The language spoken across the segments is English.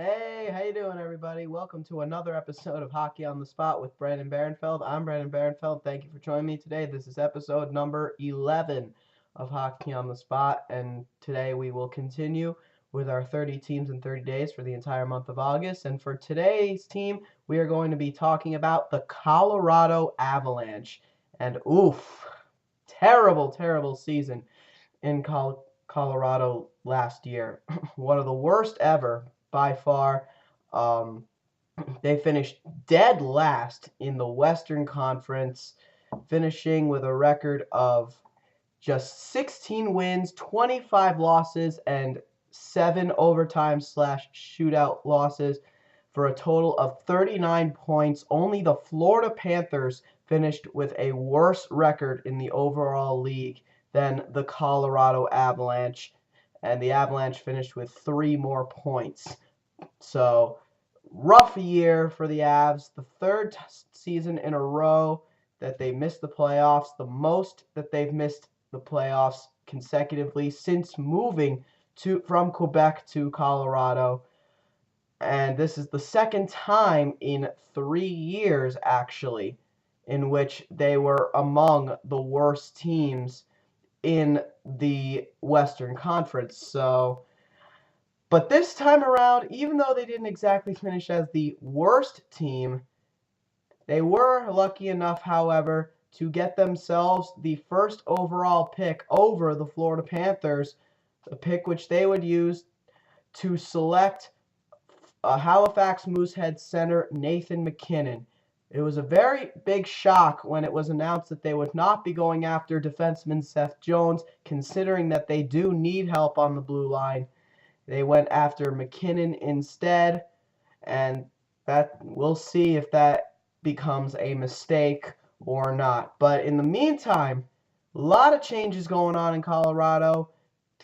Hey, how you doing, everybody? Welcome to another episode of Hockey on the Spot with Brandon Barenfeld. I'm Brandon Barenfeld. Thank you for joining me today. This is episode number 11 of Hockey on the Spot, and today we will continue with our 30 teams in 30 days for the entire month of August. And for today's team, we are going to be talking about the Colorado Avalanche. And oof, terrible, terrible season in Colorado last year. One of the worst ever by far. Um, they finished dead last in the Western Conference, finishing with a record of just 16 wins, 25 losses, and 7 overtime/shootout losses for a total of 39 points. Only the Florida Panthers finished with a worse record in the overall league than the Colorado Avalanche, and the Avalanche finished with 3 more points. So, rough year for the Avs. The third season in a row that they missed the playoffs, the most that they've missed the playoffs consecutively since moving from Quebec to Colorado. And this is the second time in 3 years, actually, in which they were among the worst teams in the Western Conference. But this time around, even though they didn't exactly finish as the worst team, they were lucky enough, however, to get themselves the first overall pick over the Florida Panthers, a pick which they would use to select Halifax Moosehead center Nathan MacKinnon. It was a very big shock when it was announced that they would not be going after defenseman Seth Jones, considering that they do need help on the blue line. They went after MacKinnon instead, and that we'll see if that becomes a mistake or not. But in the meantime, a lot of changes going on in Colorado.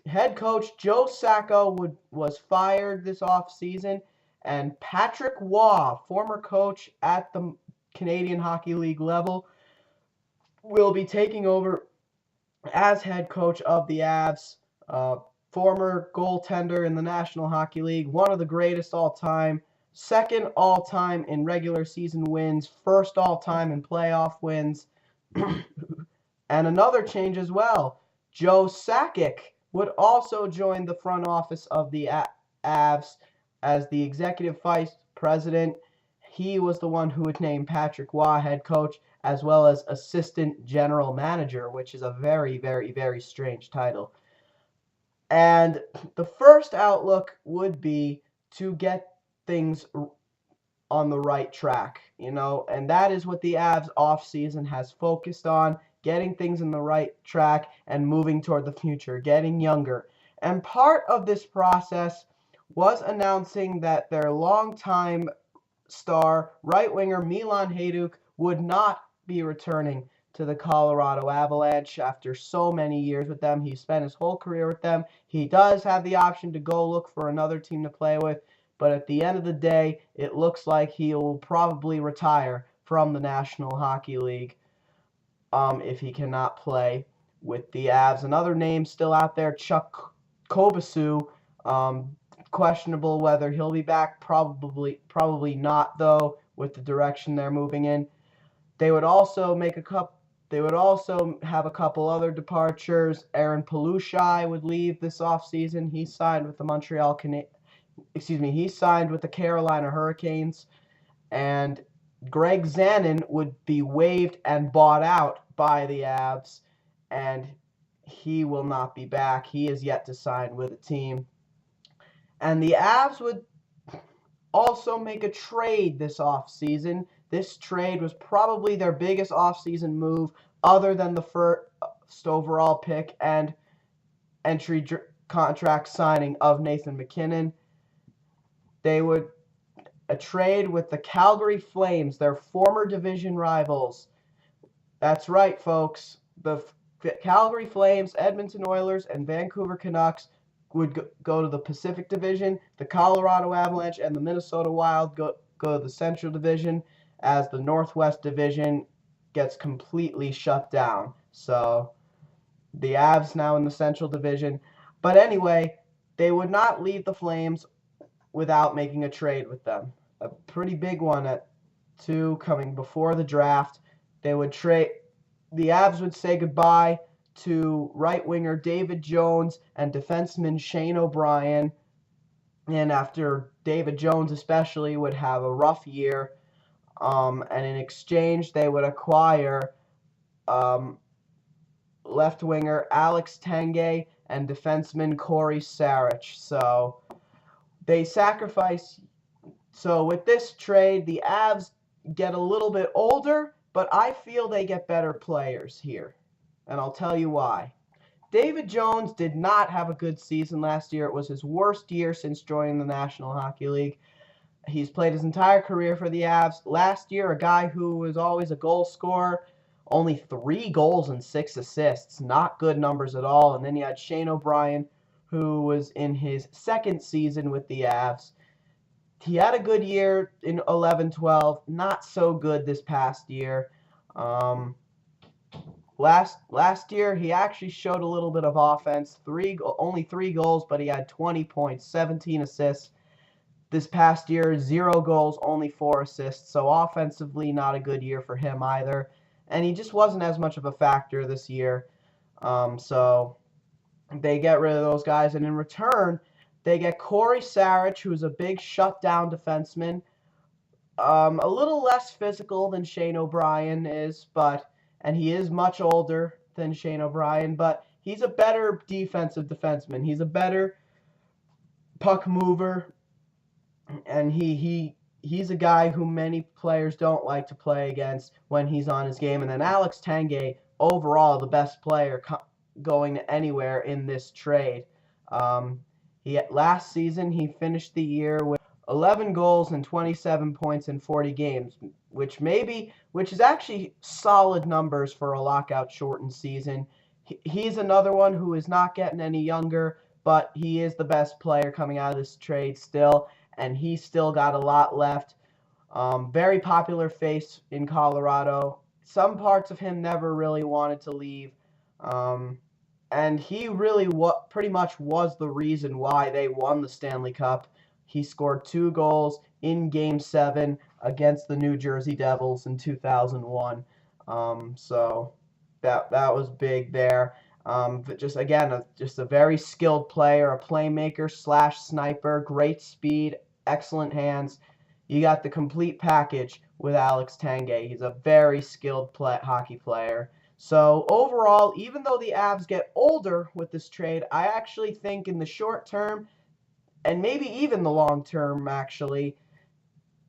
Head coach Joe Sacco was fired this offseason, and Patrick Waugh, former coach at the Canadian Hockey League level, will be taking over as head coach of the Avs. Former goaltender in the National Hockey League, one of the greatest all time, second all time in regular season wins, first all time in playoff wins. And another change as well. Joe Sakic would also join the front office of the Avs as the executive vice president. He was the one who would name Patrick Waugh head coach, as well as assistant general manager, which is a very, very, very strange title. And the first outlook would be to get things on the right track, and that is what the Avs offseason has focused on, getting things in the right track and moving toward the future, getting younger. And part of this process was announcing that their longtime star right winger Milan Hajduk would not be returning to the Colorado Avalanche after so many years with them. He spent his whole career with them. He does have the option to go look for another team to play with, but at the end of the day, it looks like he will probably retire from the National Hockey League if he cannot play with the Avs. Another name still out there, Chuck Kobasu. Questionable whether he'll be back. Probably not, though, with the direction they're moving in. They would also have a couple other departures. Aaron Palushai would leave this offseason. He signed with the he signed with the Carolina Hurricanes, and Greg Zanin would be waived and bought out by the Avs, and he will not be back. He is yet to sign with a team. And the Avs would also make a trade this offseason. This trade was probably their biggest offseason move other than the first overall pick and entry contract signing of Nathan MacKinnon. They would a trade with the Calgary Flames, their former division rivals. That's right, folks. The Calgary Flames, Edmonton Oilers, and Vancouver Canucks would go to the Pacific Division. The Colorado Avalanche and the Minnesota Wild go to the Central Division, as the Northwest Division gets completely shut down. So the Avs now in the Central Division. But anyway, they would not leave the Flames without making a trade with them. A pretty big one at 2 coming before the draft. They would trade. The Avs would say goodbye to right winger David Jones and defenseman Shane O'Brien. And after David Jones especially would have a rough year, and in exchange they would acquire um, left winger Alex Tanguay and defenseman Corey Sarich. So they sacrifice. So with this trade, the Avs get a little bit older, but I feel they get better players here. And I'll tell you why. David Jones did not have a good season last year. It was his worst year since joining the National Hockey League. He's played his entire career for the Avs. Last year, a guy who was always a goal scorer, only 3 goals and 6 assists. Not good numbers at all. And then you had Shane O'Brien, who was in his second season with the Avs. He had a good year in 11-12. Not so good this past year. Last year, he actually showed a little bit of offense. Only 3 goals, but he had 20 points, 17 assists. This past year, 0 goals, only 4 assists. So offensively, not a good year for him either. And he just wasn't as much of a factor this year. So they get rid of those guys. And in return, they get Corey Sarich, who's a big shutdown defenseman. A little less physical than Shane O'Brien is, and he is much older than Shane O'Brien, but he's a better defensive defenseman. He's a better puck mover, and he's a guy who many players don't like to play against when he's on his game. And then Alex Tanguay, overall the best player going anywhere in this trade. Last season he finished the year with 11 goals and 27 points in 40 games, which is actually solid numbers for a lockout shortened season. He's another one who is not getting any younger, but he is the best player coming out of this trade still, and he's still got a lot left. Very popular face in Colorado. Some parts of him never really wanted to leave. And he really pretty much was the reason why they won the Stanley Cup. He scored 2 goals in Game 7 against the New Jersey Devils in 2001. So that was big there. But just a very skilled player, a playmaker / sniper, great speed, excellent hands. You got the complete package with Alex Tanguay. He's a very skilled hockey player. So overall, even though the Avs get older with this trade, I actually think in the short term, and maybe even the long term, actually,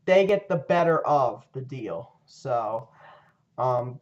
they get the better of the deal. So that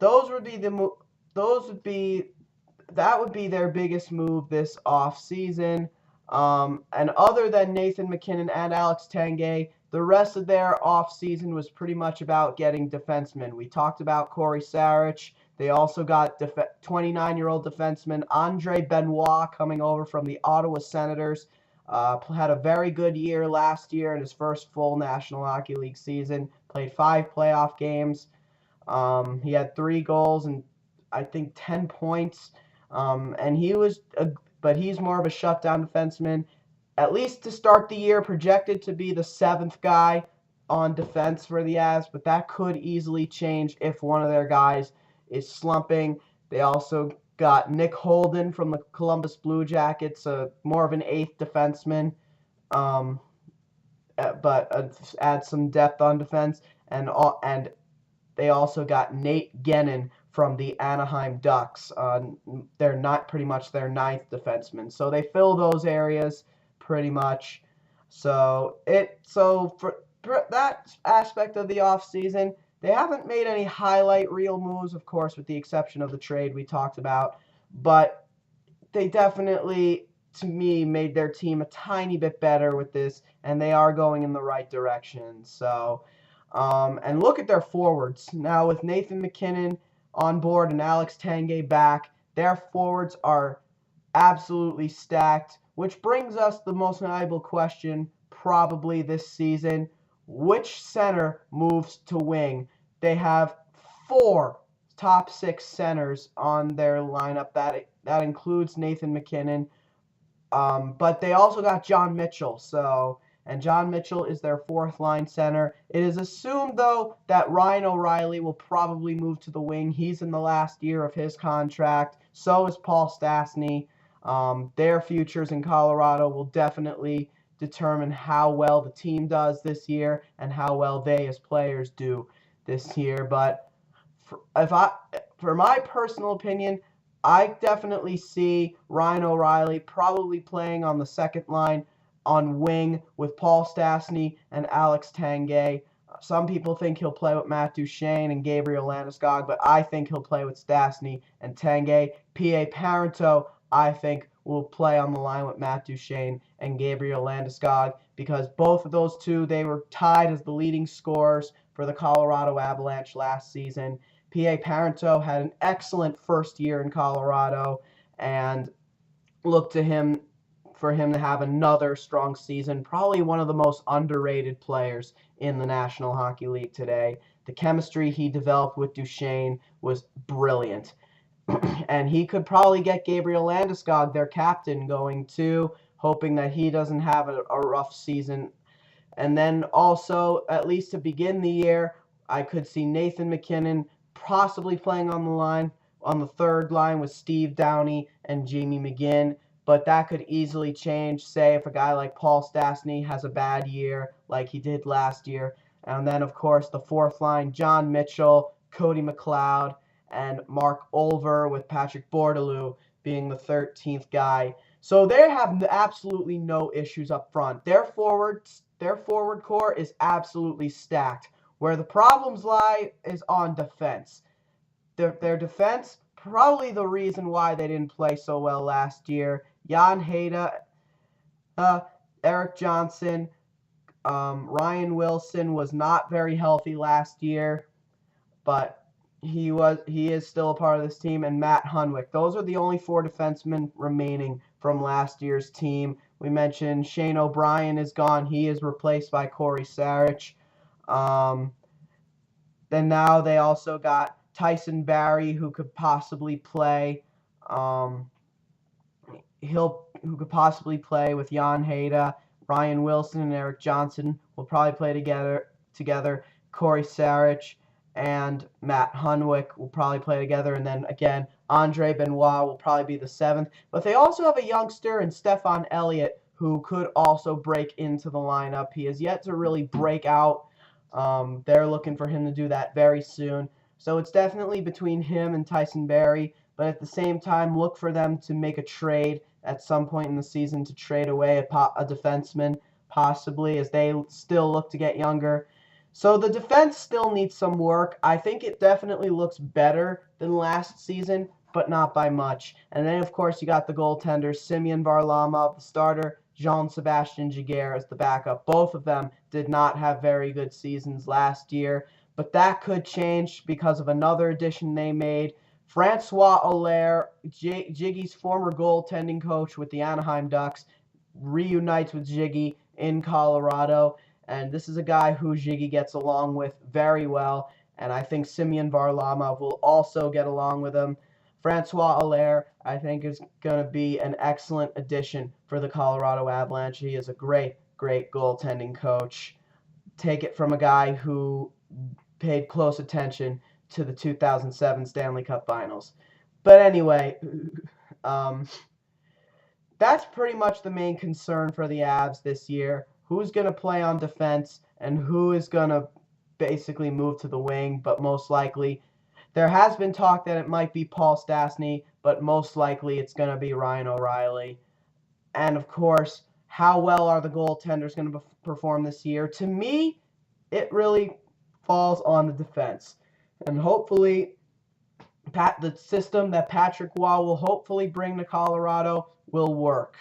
would be their biggest move this off season. And other than Nathan MacKinnon and Alex Tanguay, the rest of their offseason was pretty much about getting defensemen. We talked about Corey Sarich. They also got 29-year-old defenseman Andre Benoit coming over from the Ottawa Senators. Had a very good year last year in his first full National Hockey League season. Played 5 playoff games. He had 3 goals and I think 10 points. And but he's more of a shutdown defenseman. At least to start the year, projected to be the 7th guy on defense for the Avs, but that could easily change if one of their guys is slumping. They also got Nick Holden from the Columbus Blue Jackets, more of an 8th defenseman, but add some depth on defense. And they also got Nate Gennin from the Anaheim Ducks. They're not pretty much their 9th defenseman. So they fill those areas pretty much. So for that aspect of the offseason, they haven't made any highlight reel moves, of course, with the exception of the trade we talked about. But they definitely, to me, made their team a tiny bit better with this, and they are going in the right direction. So, and look at their forwards. Now with Nathan MacKinnon on board and Alex Tanguay back, their forwards are absolutely stacked, which brings us the most valuable question probably this season. Which center moves to wing? They have 4 top 6 centers on their lineup. That includes Nathan MacKinnon. But they also got John Mitchell. So and John Mitchell is their fourth-line center. It is assumed, though, that Ryan O'Reilly will probably move to the wing. He's in the last year of his contract. So is Paul Stastny. Their futures in Colorado will definitely determine how well the team does this year and how well they as players do this year. But for my personal opinion, I definitely see Ryan O'Reilly probably playing on the second line on wing with Paul Stastny and Alex Tanguay. Some people think he'll play with Matt Duchene and Gabriel Landeskog, but I think he'll play with Stastny and Tanguay. P.A. Parento, I think, will play on the line with Matt Duchene and Gabriel Landeskog because both of those two, they were tied as the leading scorers for the Colorado Avalanche last season. P.A. Parento had an excellent first year in Colorado, and look to him for him to have another strong season. Probably one of the most underrated players in the National Hockey League today. The chemistry he developed with Duchene was brilliant. And he could probably get Gabriel Landeskog, their captain, going too, hoping that he doesn't have a rough season. And then also, at least to begin the year, I could see Nathan MacKinnon possibly playing on the line, on the third line with Steve Downey and Jamie McGinn. But that could easily change, say, if a guy like Paul Stastny has a bad year like he did last year. And then, of course, the fourth line, John Mitchell, Cody McLeod, and Mark Olver with Patrick Bordelou being the 13th guy. So they have absolutely no issues up front. Their forward core is absolutely stacked. Where the problems lie is on defense. Their defense, probably the reason why they didn't play so well last year. Jan Hejda, Eric Johnson, Ryan Wilson was not very healthy last year, but he is still a part of this team, and Matt Hunwick. Those are the only four defensemen remaining from last year's team. We mentioned Shane O'Brien is gone. He is replaced by Corey Sarich. Then now they also got Tyson Barrie, who could possibly play. Who could possibly play with Jan Hejda. Ryan Wilson and Eric Johnson will probably play together. Corey Sarich and Matt Hunwick will probably play together. And then again, Andre Benoit will probably be the seventh. But they also have a youngster in Stefan Elliott who could also break into the lineup. He has yet to really break out. They're looking for him to do that very soon. So it's definitely between him and Tyson Barrie. But at the same time, look for them to make a trade at some point in the season to trade away a defenseman, possibly, as they still look to get younger. So the defense still needs some work. I think it definitely looks better than last season, but not by much. And then, of course, you got the goaltenders, Semyon Varlamov, the starter, Jean-Sebastien Giguère as the backup. Both of them did not have very good seasons last year, but that could change because of another addition they made. Francois Allaire, Jiggy's former goaltending coach with the Anaheim Ducks, reunites with Jiggy in Colorado. And this is a guy who Jiggy gets along with very well. And I think Semyon Varlamov will also get along with him. Francois Allaire, I think, is going to be an excellent addition for the Colorado Avalanche. He is a great, great goaltending coach. Take it from a guy who paid close attention to the 2007 Stanley Cup Finals. But anyway, that's pretty much the main concern for the Avs this year. Who's going to play on defense and who is going to basically move to the wing, but most likely there has been talk that it might be Paul Stastny, but most likely it's going to be Ryan O'Reilly. And of course, how well are the goaltenders going to perform this year? To me, it really falls on the defense. And hopefully, the system that Patrick Waugh will hopefully bring to Colorado will work.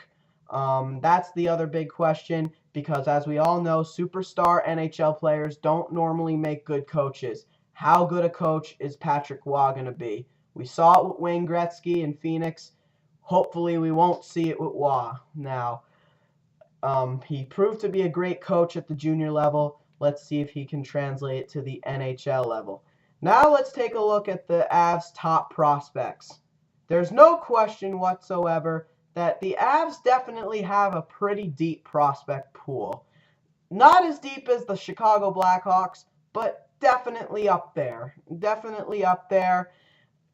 That's the other big question because, as we all know, superstar NHL players don't normally make good coaches. How good a coach is Patrick Waugh going to be? We saw it with Wayne Gretzky in Phoenix. Hopefully, we won't see it with Waugh now. He proved to be a great coach at the junior level. Let's see if he can translate it to the NHL level. Now let's take a look at the Avs' top prospects. There's no question whatsoever that the Avs definitely have a pretty deep prospect pool. Not as deep as the Chicago Blackhawks, but definitely up there. Definitely up there.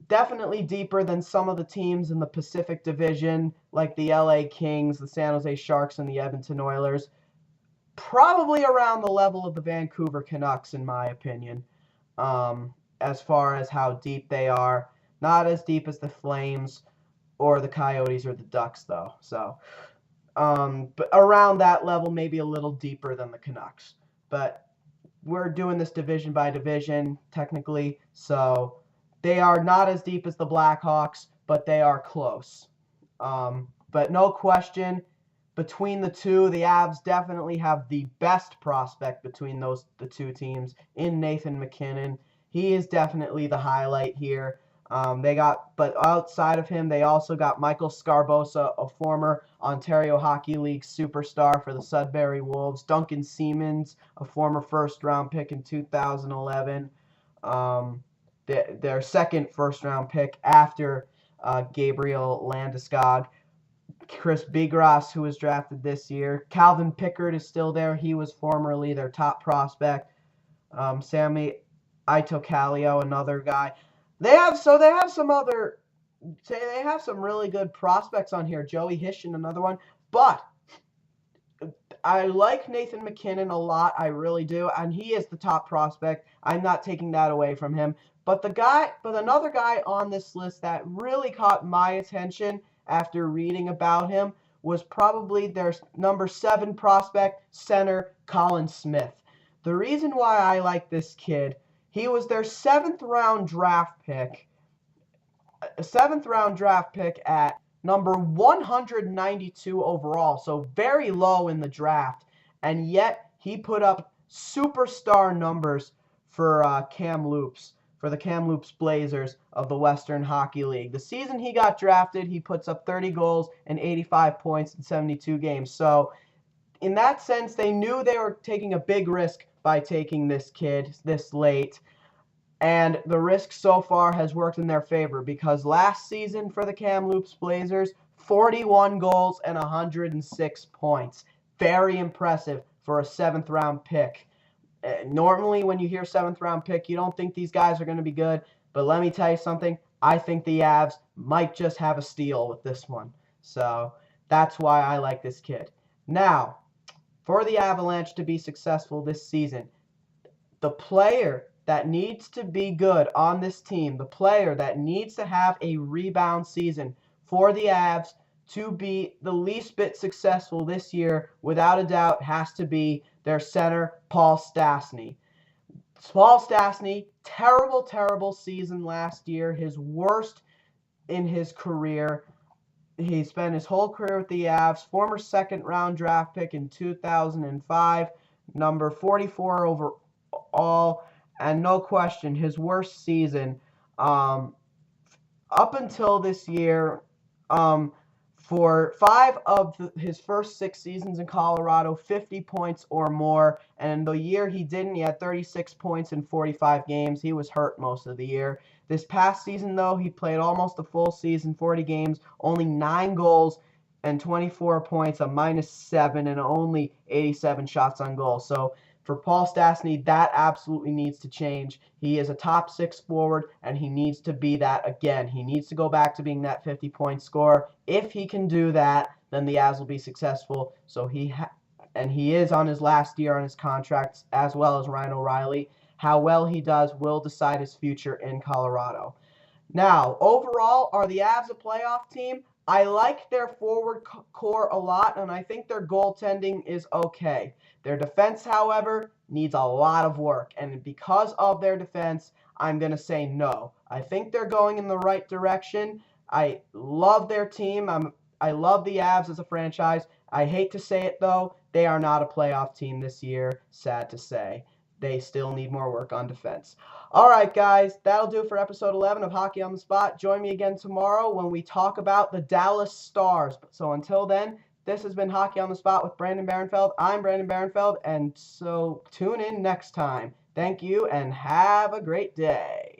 Definitely deeper than some of the teams in the Pacific Division, like the LA Kings, the San Jose Sharks, and the Edmonton Oilers. Probably around the level of the Vancouver Canucks, in my opinion, as far as how deep they are. Not as deep as the Flames or the Coyotes or the Ducks, though. So, but around that level, maybe a little deeper than the Canucks. But we're doing this division by division, technically, so they are not as deep as the Blackhawks, but they are close. But no question, between the two, the Avs definitely have the best prospect between the two teams in Nathan MacKinnon. He is definitely the highlight here. But outside of him, they also got Michael Scarbosa, a former Ontario Hockey League superstar for the Sudbury Wolves, Duncan Siemens, a former first-round pick in 2011, their second first-round pick after Gabriel Landeskog, Chris Bigras, who was drafted this year. Calvin Pickard is still there. He was formerly their top prospect. Sammy Itocalio, another guy. They have some really good prospects on here. Joey Hishin, another one. But I like Nathan MacKinnon a lot. I really do, and he is the top prospect. I'm not taking that away from him. But another guy on this list that really caught my attention after reading about him was probably their number 7 prospect, center Colin Smith. The reason why I like this kid, he was their 7th-round draft pick. A 7th-round draft pick at number 192 overall, so very low in the draft, and yet he put up superstar numbers for the Kamloops Blazers of the Western Hockey League. The season he got drafted, he puts up 30 goals and 85 points in 72 games. So in that sense, they knew they were taking a big risk by taking this kid this late. And the risk so far has worked in their favor because last season for the Kamloops Blazers, 41 goals and 106 points. Very impressive for a 7th-round pick. Normally, when you hear 7th-round pick, you don't think these guys are going to be good. But let me tell you something. I think the Avs might just have a steal with this one. So that's why I like this kid. Now, for the Avalanche to be successful this season, the player that needs to be good on this team, the player that needs to have a rebound season for the Avs to be the least bit successful this year, without a doubt, has to be their center, Paul Stastny. Paul Stastny, terrible, terrible season last year, his worst in his career. He spent his whole career with the Avs, former 2nd-round draft pick in 2005, number 44 overall, and no question, his worst season up until this year. For 5 of his first 6 seasons in Colorado, 50 points or more. And the year he didn't, he had 36 points in 45 games. He was hurt most of the year. This past season, though, he played almost a full season, 40 games, only 9 goals and 24 points, a -7, and only 87 shots on goal. So for Paul Stastny, that absolutely needs to change. He is a top 6 forward, and he needs to be that again. He needs to go back to being that 50-point scorer. If he can do that, then the Avs will be successful. So he is on his last year on his contract, as well as Ryan O'Reilly. How well he does will decide his future in Colorado. Now, overall, are the Avs a playoff team? I like their forward core a lot, and I think their goaltending is okay. Their defense, however, needs a lot of work, and because of their defense, I'm going to say no. I think they're going in the right direction. I love their team. I love the Avs as a franchise. I hate to say it, though. They are not a playoff team this year, sad to say. They still need more work on defense. All right, guys, that'll do it for episode 11 of Hockey on the Spot. Join me again tomorrow when we talk about the Dallas Stars. So until then, this has been Hockey on the Spot with Brandon Barenfeld. I'm Brandon Barenfeld, and so tune in next time. Thank you, and have a great day.